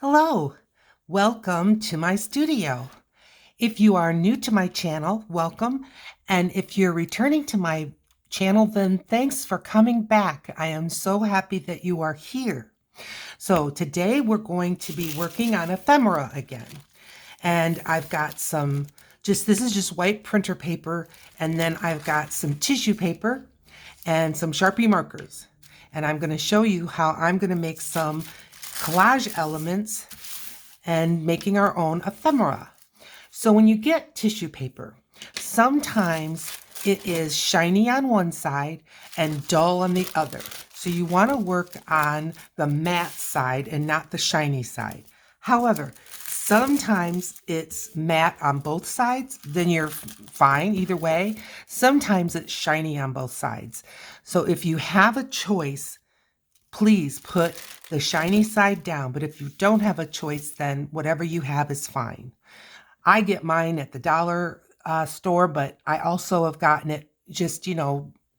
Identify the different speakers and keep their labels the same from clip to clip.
Speaker 1: Hello, welcome to my studio. If you are new to my channel, welcome. And if you're returning to my channel, then thanks for coming back. I am so happy that you are here. So today we're going to be working on ephemera again. And I've got this is just white printer paper. And then I've got some tissue paper and some Sharpie markers. And I'm going to show you how I'm going to make some collage elements and making our own ephemera. So when you get tissue paper, sometimes it is shiny on one side and dull on the other. So you want to work on the matte side and not the shiny side. However, sometimes it's matte on both sides, then you're fine either way. Sometimes it's shiny on both sides. So if you have a choice, please put the shiny side down. But if you don't have a choice, then whatever you have is fine. I get mine at the dollar store, but I also have gotten it just,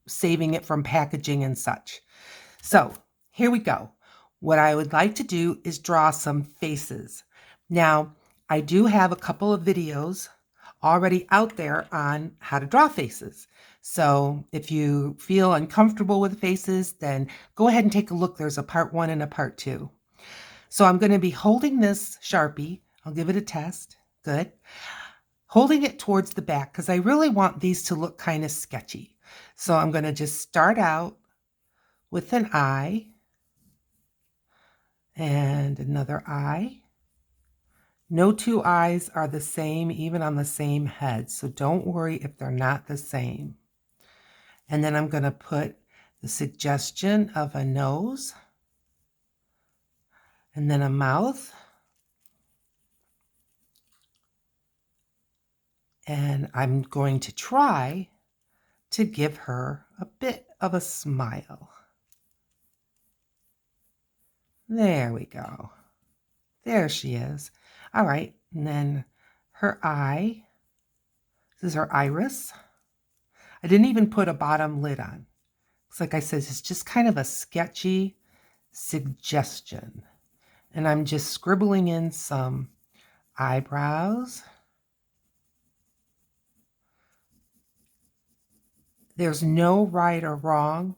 Speaker 1: saving it from packaging and such. So here we go. What I would like to do is draw some faces. Now, I do have a couple of videos already out there on how to draw faces. So if you feel uncomfortable with faces, then go ahead and take a look. There's a part 1 and a part 2. So I'm going to be holding this Sharpie. I'll give it a test. Good. Holding it towards the back because I really want these to look kind of sketchy. So I'm going to just start out with an eye and another eye. No two eyes are the same, even on the same head. So don't worry if they're not the same. And then I'm going to put the suggestion of a nose and then a mouth. And I'm going to try to give her a bit of a smile. There we go. There she is. All right, and then her eye. This is her iris. I didn't even put a bottom lid on. It's like I said, it's just kind of a sketchy suggestion. And I'm just scribbling in some eyebrows. There's no right or wrong.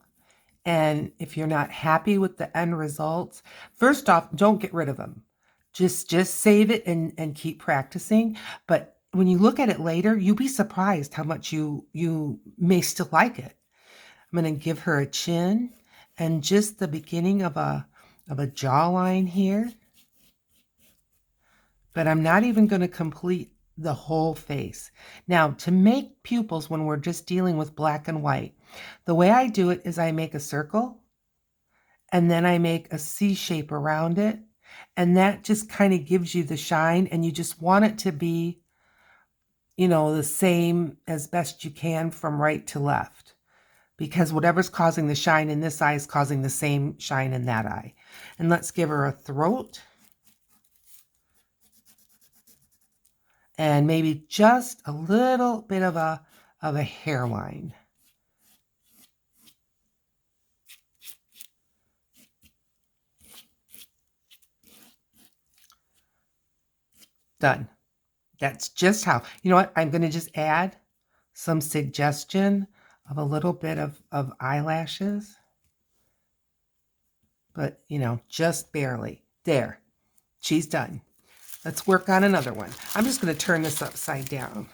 Speaker 1: And if you're not happy with the end results, first off, don't get rid of them. Just save it and keep practicing. But when you look at it later, you'll be surprised how much you may still like it. I'm going to give her a chin and just the beginning of a jawline here. But I'm not even going to complete the whole face. Now, to make pupils when we're just dealing with black and white, the way I do it is I make a circle and then I make a C shape around it. And that just kind of gives you the shine, and you just want it to be, the same as best you can from right to left, because whatever's causing the shine in this eye is causing the same shine in that eye. And let's give her a throat. And maybe just a little bit of a hairline. Done. That's just how. You know what? I'm going to just add some suggestion of a little bit of eyelashes. But, just barely. There. She's done. Let's work on another one. I'm just going to turn this upside down.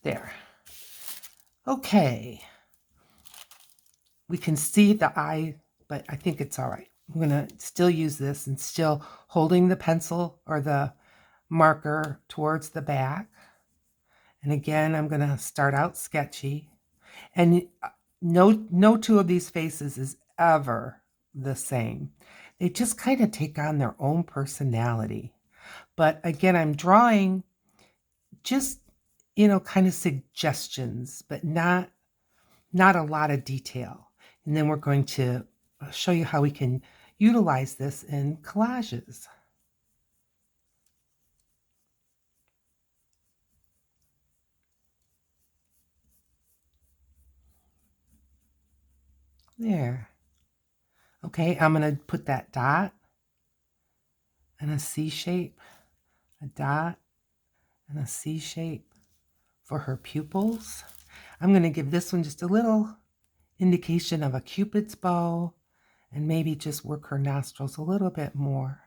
Speaker 1: There. Okay. We can see the eye, but I think it's all right. I'm going to still use this and still holding the pencil or the marker towards the back. And again, I'm going to start out sketchy. And no two of these faces is ever the same. They just kind of take on their own personality. But again, I'm drawing just, kind of suggestions, but not a lot of detail. And then we're going to show you how we can utilize this in collages. There. Okay, I'm going to put that dot and a C shape, a dot and a C shape for her pupils. I'm going to give this one just a little indication of a Cupid's bow and maybe just work her nostrils a little bit more.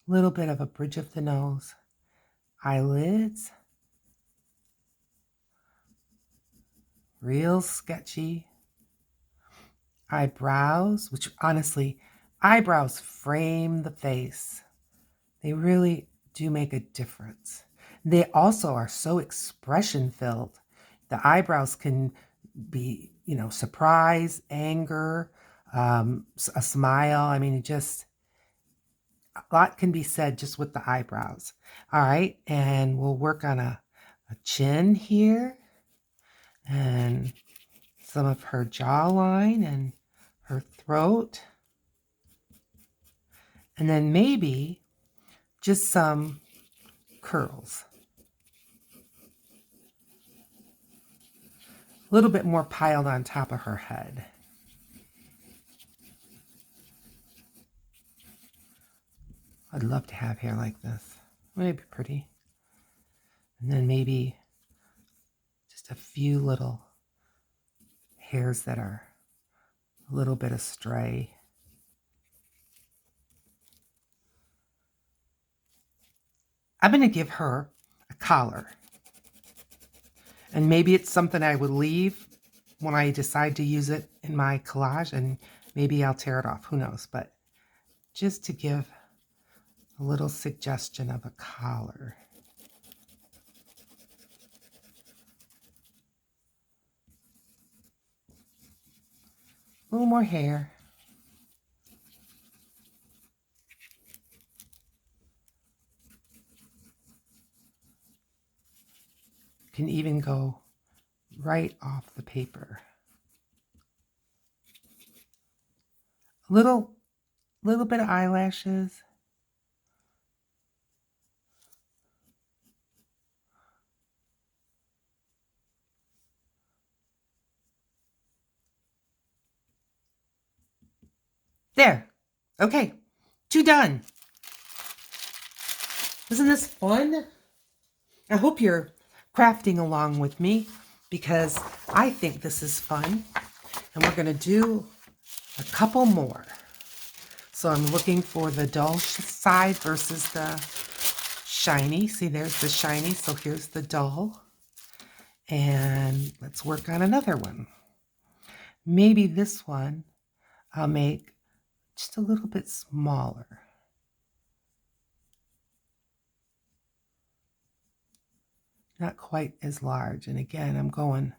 Speaker 1: A little bit of a bridge of the nose. Eyelids. Real sketchy. Eyebrows, which honestly, eyebrows frame the face. They really do make a difference. They also are so expression filled. The eyebrows can be, surprise, anger, a smile. I mean, just a lot can be said just with the eyebrows. All right, and we'll work on a chin here and some of her jawline and her throat. And then maybe just some curls. A little bit more piled on top of her head. I'd love to have hair like this. Wouldn't it be pretty? And then maybe just a few little hairs that are a little bit astray. I'm going to give her a collar. And maybe it's something I would leave when I decide to use it in my collage, and maybe I'll tear it off. Who knows? But just to give a little suggestion of a collar. A little more hair. Can even go right off the paper. A little bit of eyelashes. There. Okay. 2 done. Isn't this fun? I hope you're crafting along with me because I think this is fun. And we're going to do a couple more. So I'm looking for the dull side versus the shiny. See, there's the shiny, so here's the dull. And let's work on another one. Maybe this one I'll make just a little bit smaller. Not quite as large. And again, I'm going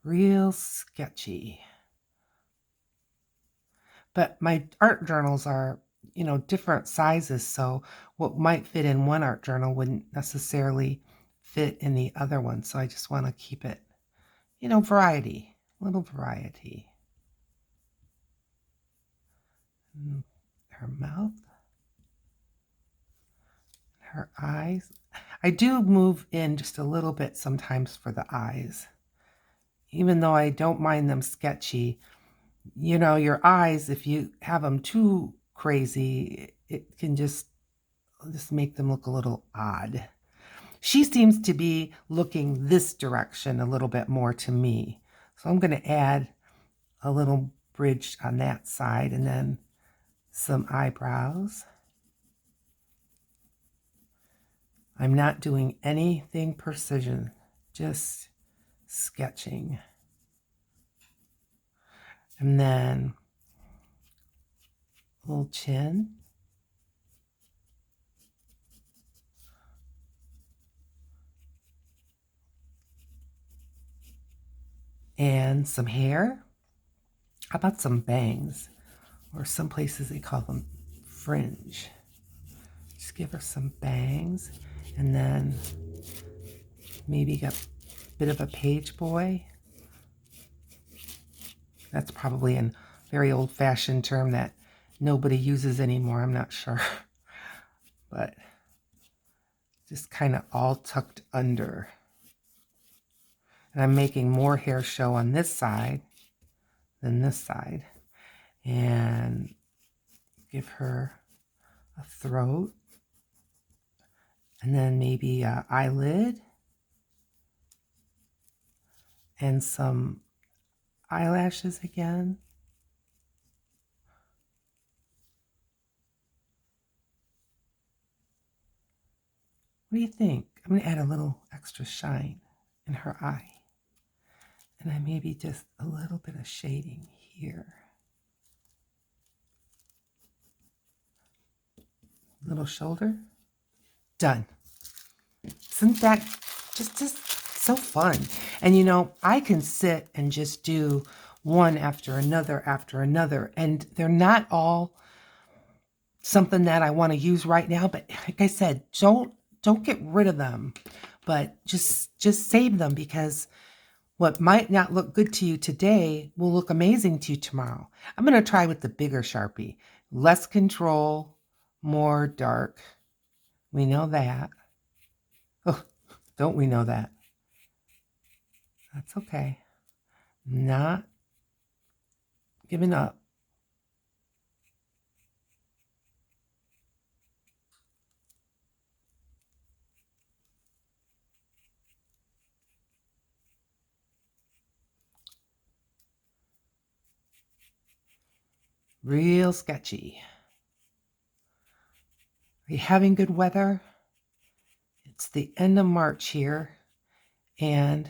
Speaker 1: real sketchy. But my art journals are, different sizes. So what might fit in one art journal wouldn't necessarily fit in the other one. So I just want to keep it, variety, little variety. Her mouth, her eyes. I do move in just a little bit sometimes for the eyes. Even though I don't mind them sketchy, your eyes, if you have them too crazy, it can just make them look a little odd. She seems to be looking this direction a little bit more to me. So I'm going to add a little bridge on that side and then some eyebrows. I'm not doing anything precision, just sketching. And then a little chin. And some hair. How about some bangs? Or some places they call them fringe. Just give her some bangs. And then maybe a bit of a page boy. That's probably a very old-fashioned term that nobody uses anymore. I'm not sure. But just kind of all tucked under. And I'm making more hair show on this side than this side. And give her a throat. And then maybe an eyelid and some eyelashes again. What do you think? I'm going to add a little extra shine in her eye. And then maybe just a little bit of shading here. Little shoulder. Done. Isn't that just so fun? And you know, I can sit and just do one after another, and they're not all something that I want to use right now, but like I said, don't get rid of them, but just save them, because what might not look good to you today will look amazing to you tomorrow. I'm going to try with the bigger Sharpie. Less control, more dark. We know that. Oh, don't we know that? That's okay. Not giving up. Real sketchy. Are you having good weather? It's the end of March here, and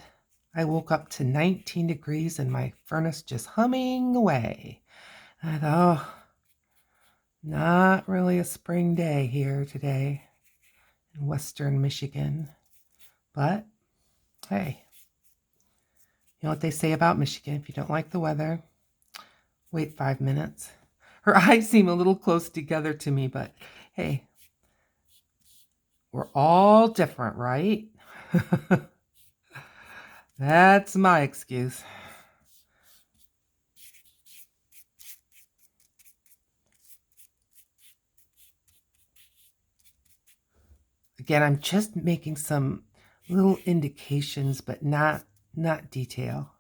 Speaker 1: I woke up to 19 degrees and my furnace just humming away. I thought, oh, not really a spring day here today in Western Michigan. But hey, you know what they say about Michigan? If you don't like the weather, wait 5 minutes. Her eyes seem a little close together to me, but hey, we're all different, right? That's my excuse. Again, I'm just making some little indications, but not detail.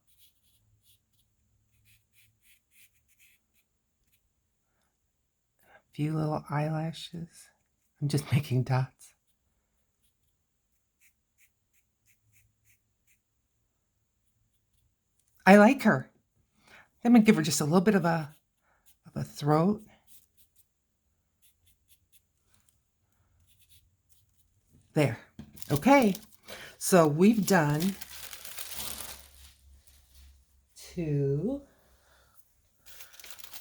Speaker 1: A few little eyelashes. I'm just making dots. I like her. I'm gonna give her just a little bit of a throat. There. Okay. So we've done 2,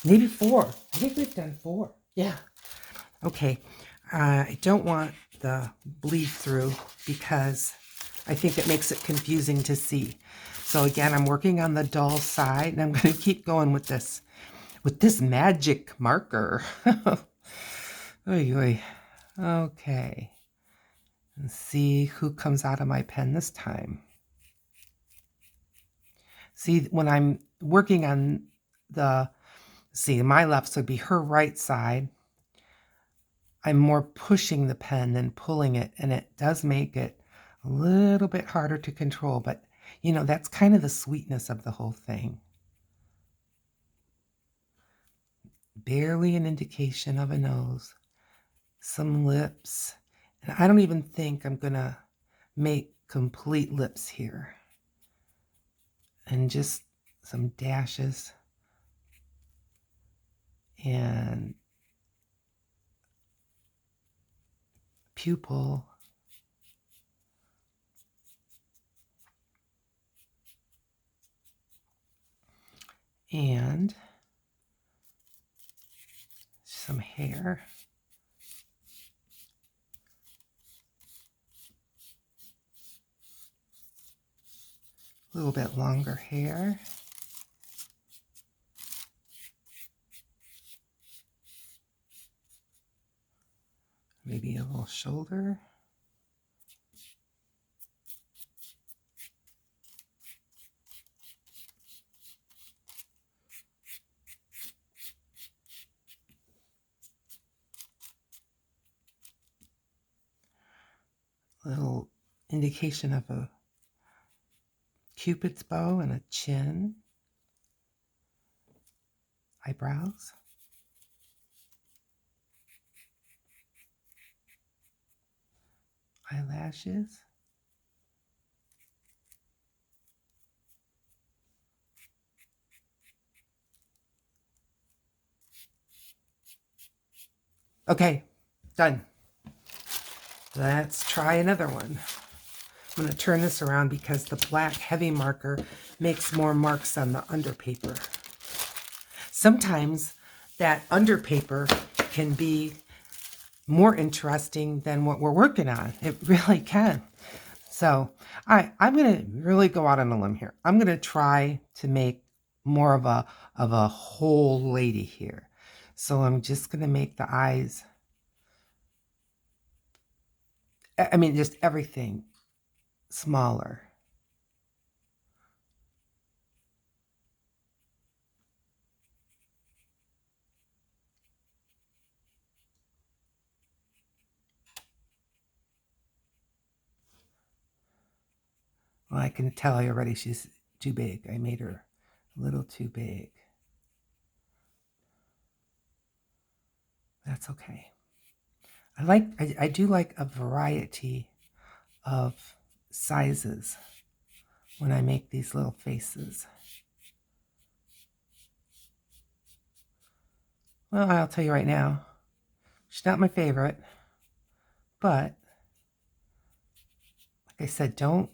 Speaker 1: maybe 4. I think we've done 4. Yeah. Okay. I don't want the bleed through because I think it makes it confusing to see. So again, I'm working on the dull side, and I'm going to keep going with this magic marker. Oy, oy. Okay. Let's see who comes out of my pen this time. See, when I'm working on my left would be her right side. I'm more pushing the pen than pulling it, and it does make it a little bit harder to control, but you know, that's kind of the sweetness of the whole thing. Barely an indication of a nose, some lips, and I don't even think I'm gonna make complete lips here, and just some dashes and pupil. And some hair. A little bit longer hair. Maybe a little shoulder. A little indication of a Cupid's bow and a chin. Eyebrows. eyelashes. Okay, done. Let's try another one. I'm going to turn this around because the black heavy marker makes more marks on the underpaper. Sometimes that underpaper can be more interesting than what we're working on. It really can. So I'm going to really go out on a limb here. I'm going to try to make more of a whole lady here. So I'm just going to make the eyes, I mean, just everything smaller. Well, I can tell already she's too big. I made her a little too big. That's okay. I do like a variety of sizes when I make these little faces. Well, I'll tell you right now, she's not my favorite, but like I said, don't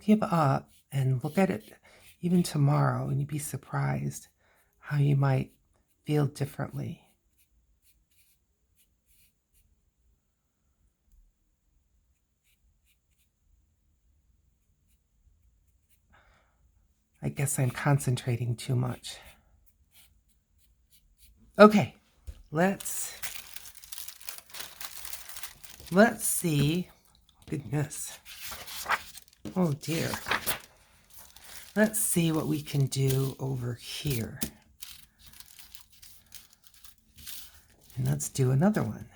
Speaker 1: give up and look at it even tomorrow, and you'd be surprised how you might feel differently. I guess I'm concentrating too much. Okay, let's see. Goodness. Oh dear. Let's see what we can do over here. And let's do another one.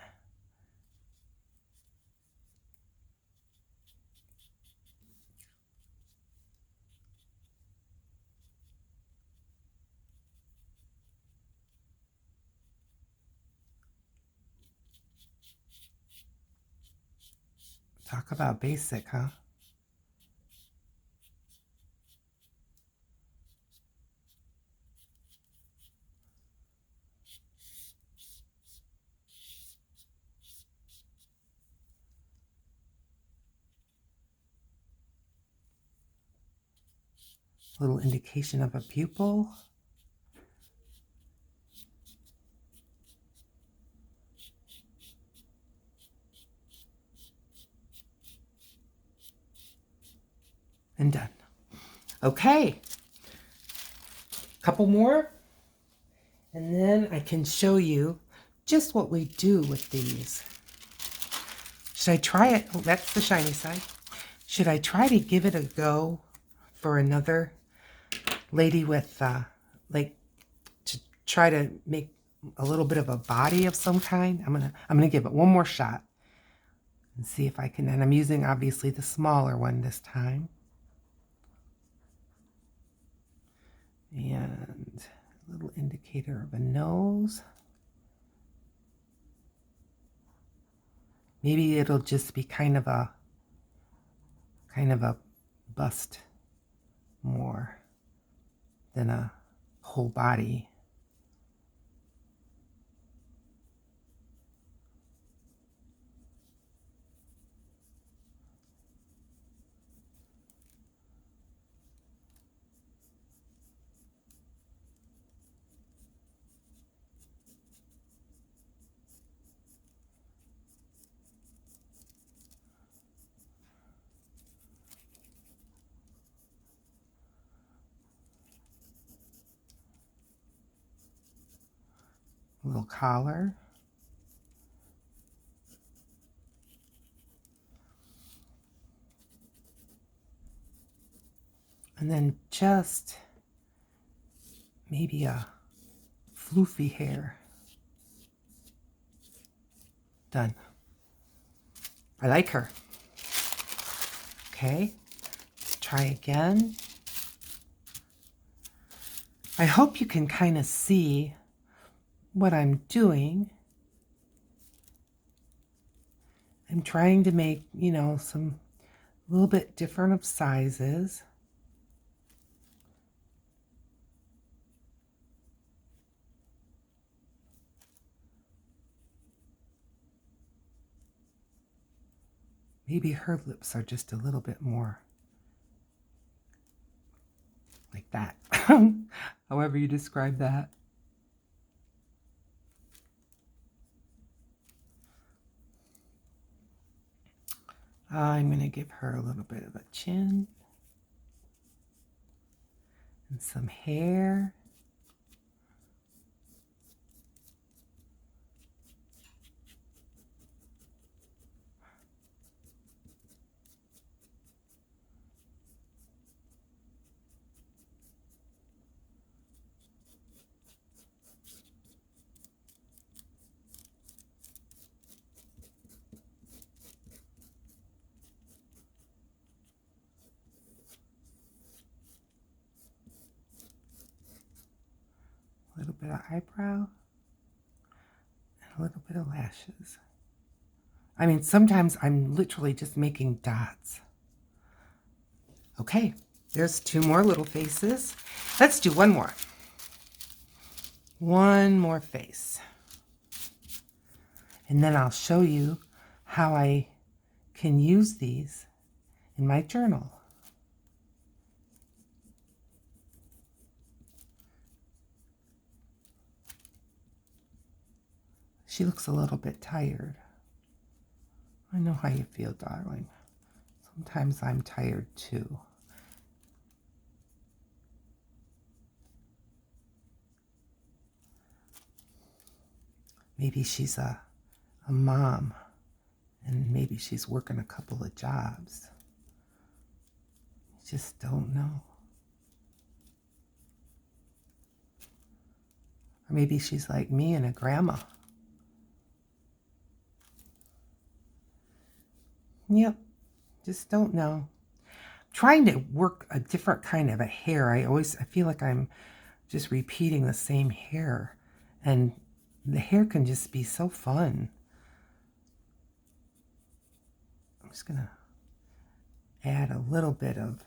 Speaker 1: Talk about basic, huh? Little indication of a pupil. And done. Okay. Couple more. And then I can show you just what we do with these. Should I try it? Oh, that's the shiny side. Should I try to give it a go for another lady with, like, to try to make a little bit of a body of some kind? I'm gonna give it one more shot and see if I can. And I'm using obviously the smaller one this time. And a little indicator of a nose. Maybe it'll just be kind of a bust more than a whole body. A little collar. And then just maybe a floofy hair. Done. I like her. Okay, try again. I hope you can kind of see what I'm doing. I'm trying to make, you know, some a little bit different of sizes. Maybe her lips are just a little bit more like that. However you describe that. I'm going to give her a little bit of a chin and some hair. A little bit of eyebrow, and a little bit of lashes. I mean, sometimes I'm literally just making dots. Okay, there's 2 more little faces. Let's do one more. One more face. And then I'll show you how I can use these in my journal. She looks a little bit tired. I know how you feel, darling. Sometimes I'm tired too. Maybe she's a mom, and maybe she's working a couple of jobs. You just don't know. Or maybe she's like me and a grandma. Yep, just don't know. Trying to work a different kind of a hair. I feel like I'm just repeating the same hair, and the hair can just be so fun. I'm just gonna add a little bit of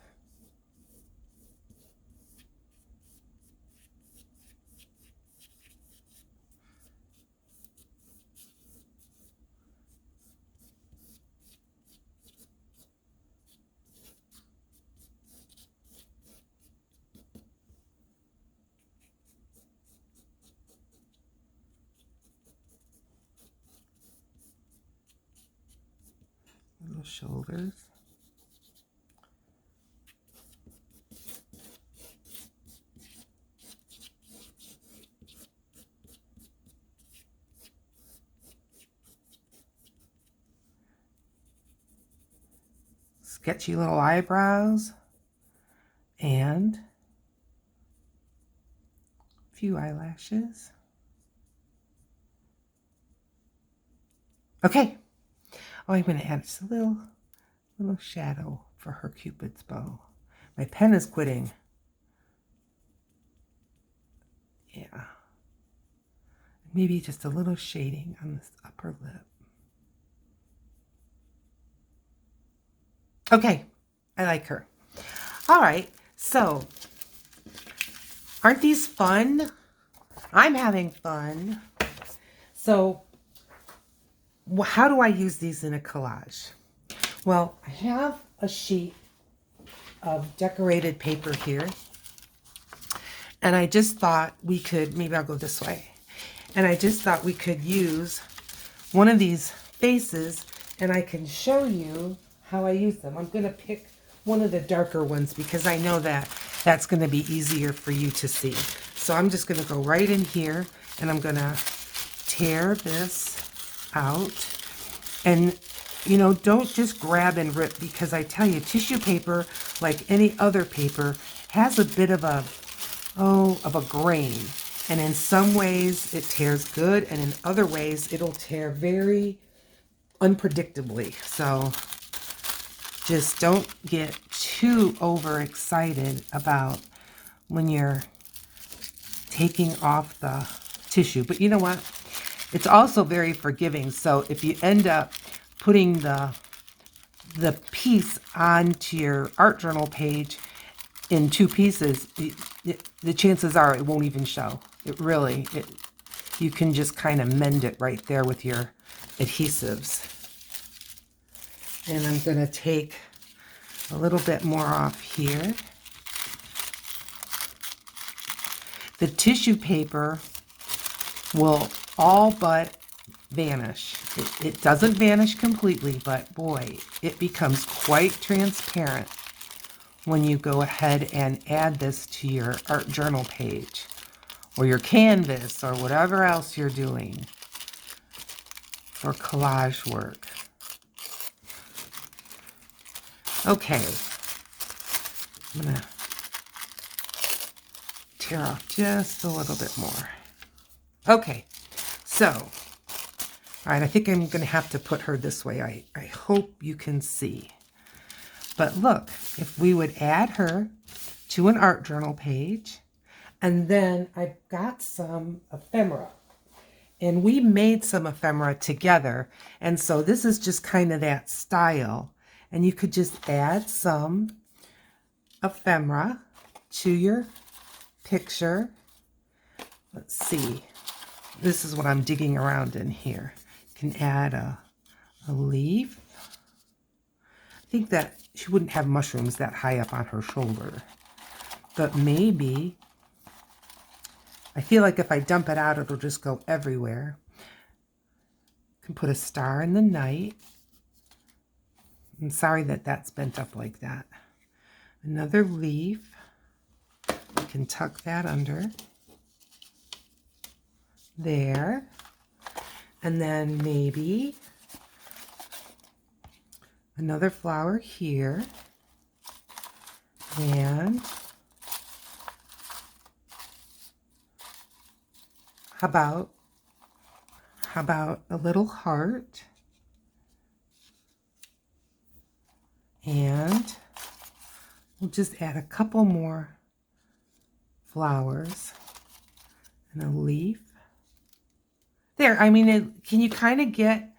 Speaker 1: little shoulders. Sketchy little eyebrows and a few eyelashes. Okay. Oh, I'm going to add just a little shadow for her Cupid's bow. My pen is quitting. Yeah. Maybe just a little shading on this upper lip. Okay, I like her. All right, so aren't these fun? I'm having fun. So how do I use these in a collage? Well, I have a sheet of decorated paper here. And I just thought we could, maybe I'll go this way. And I just thought we could use one of these faces, and I can show you how I use them. I'm going to pick one of the darker ones because I know that that's going to be easier for you to see. So I'm just going to go right in here, and I'm going to tear this out. And, you know, don't just grab and rip, because I tell you, tissue paper, like any other paper, has a bit of a grain. And in some ways it tears good, and in other ways it'll tear very unpredictably. So just don't get too overexcited about when you're taking off the tissue. But you know what? It's also very forgiving. So if you end up putting the piece onto your art journal page in two pieces, the chances are it won't even show. You can just kind of mend it right there with your adhesives. And I'm going to take a little bit more off here. The tissue paper will all but vanish. It doesn't vanish completely, but boy, it becomes quite transparent when you go ahead and add this to your art journal page or your canvas or whatever else you're doing for collage work. Okay, I'm going to tear off just a little bit more. Okay, so, all right, I think I'm going to have to put her this way. I hope you can see. But look, if we would add her to an art journal page, and then I've got some ephemera. And we made some ephemera together. And so this is just kind of that style. And you could just add some ephemera to your picture. Let's see. This is what I'm digging around in here. You can add a leaf. I think that she wouldn't have mushrooms that high up on her shoulder. But maybe, I feel like if I dump it out, it'll just go everywhere. You can put a star in the night. I'm sorry that that's bent up like that. Another leaf. You can tuck that under. There. And then maybe another flower here. And how about a little heart? And we'll just add a couple more flowers and a leaf. There, I mean, can you kind of get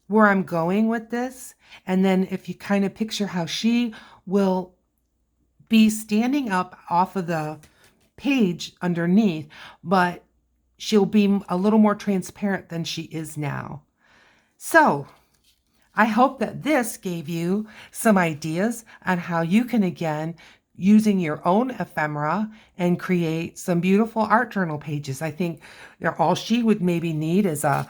Speaker 1: where I'm going with this? And then if you kind of picture how she will be standing up off of the page underneath, but she'll be a little more transparent than she is now. So I hope that this gave you some ideas on how you can, again, using your own ephemera and create some beautiful art journal pages. I think all she would maybe need is a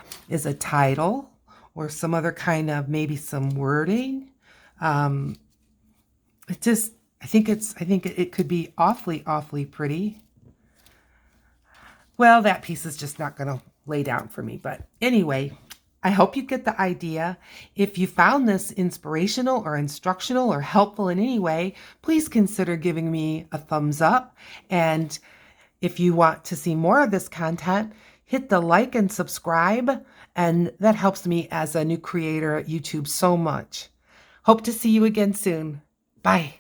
Speaker 1: title or some other kind of, maybe some wording. I think it could be awfully pretty. Well, that piece is just not going to lay down for me. But anyway, I hope you get the idea. If you found this inspirational or instructional or helpful in any way, please consider giving me a thumbs up. And if you want to see more of this content, hit the like and subscribe. And that helps me as a new creator at YouTube so much. Hope to see you again soon. Bye.